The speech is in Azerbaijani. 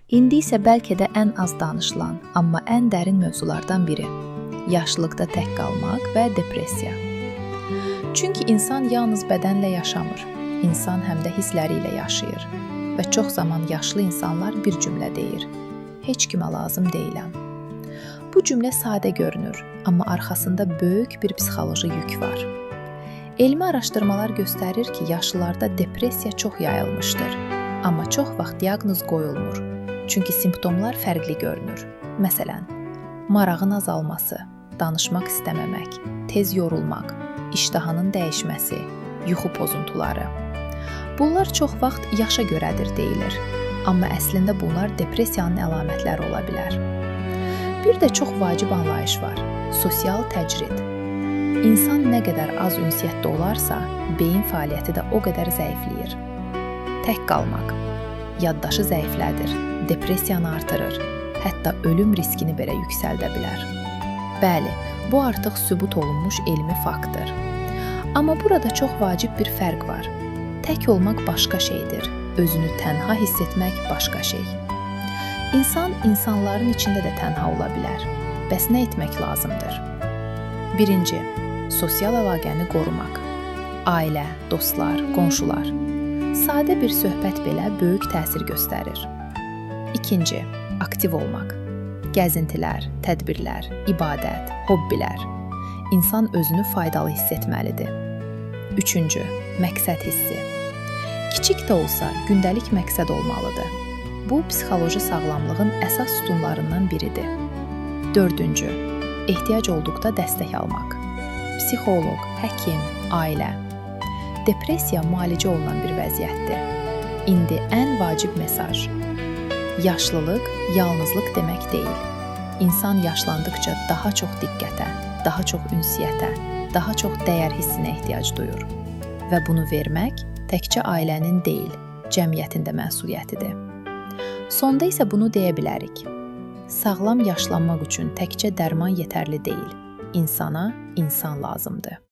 İndi isə bəlkə də ən az danışılan, amma ən dərin mövzulardan biri: yaşlılıqda tək qalmaq və depressiya. Çünki insan yalnız bədənlə yaşamır, insan həm də hissləri ilə yaşayır və çox zaman yaşlı insanlar bir cümlə deyir: heç kimə lazım deyiləm. Bu cümlə sadə görünür, amma arxasında böyük bir psixoloji yük var. Elmi araşdırmalar göstərir ki, yaşlılarda depressiya çox yayılmışdır, amma çox vaxt diaqnoz qoyulmur. Çünki simptomlar fərqli görünür. Məsələn, marağın azalması, danışmaq istəməmək, tez yorulmaq, iştahının dəyişməsi, yuxu pozuntuları. Bunlar çox vaxt yaşa görədir deyilir, amma əslində bunlar depressiyanın əlamətləri ola bilər. Bir də çox vacib anlayış var: sosial təcrid. İnsan nə qədər az ünsiyyətdə olarsa, beyin fəaliyyəti də o qədər zəifləyir. Tək qalmaq yaddaşı zəiflədir, depressiyanı artırır, hətta ölüm riskini belə yüksəldə bilər. Bəli, bu artıq sübut olunmuş elmi faktdır. Amma burada çox vacib bir fərq var. Tək olmaq başqa şeydir, özünü tənha hiss etmək başqa şey. İnsan insanların içində də tənha ola bilər. Bəs nə etmək lazımdır? 1. Sosial əlaqəni qorumaq. Ailə, dostlar, qonşular. Sadə bir söhbət belə böyük təsir göstərir. 2. Aktiv olmaq. Gəzintilər, tədbirlər, ibadət, hobbilər. İnsan özünü faydalı hiss etməlidir. 3. Məqsəd hissi. Kiçik də olsa gündəlik məqsəd olmalıdır. Bu, psixoloji sağlamlığın əsas sütunlarından biridir. 4. Ehtiyac olduqda dəstək almaq. Psixoloq, həkim, ailə. Depressiya müalicə olunan bir vəziyyətdir. İndi ən vacib mesaj: yaşlılıq yalnızlıq demək deyil. İnsan yaşlandıqca daha çox diqqətə, daha çox ünsiyyətə, daha çox dəyər hissinə ehtiyac duyur. Və bunu vermək təkcə ailənin deyil, cəmiyyətin də məsuliyyətidir. Sonda isə bunu deyə bilərik: sağlam yaşlanmaq üçün təkcə dərman yetərli deyil, insana insan lazımdır.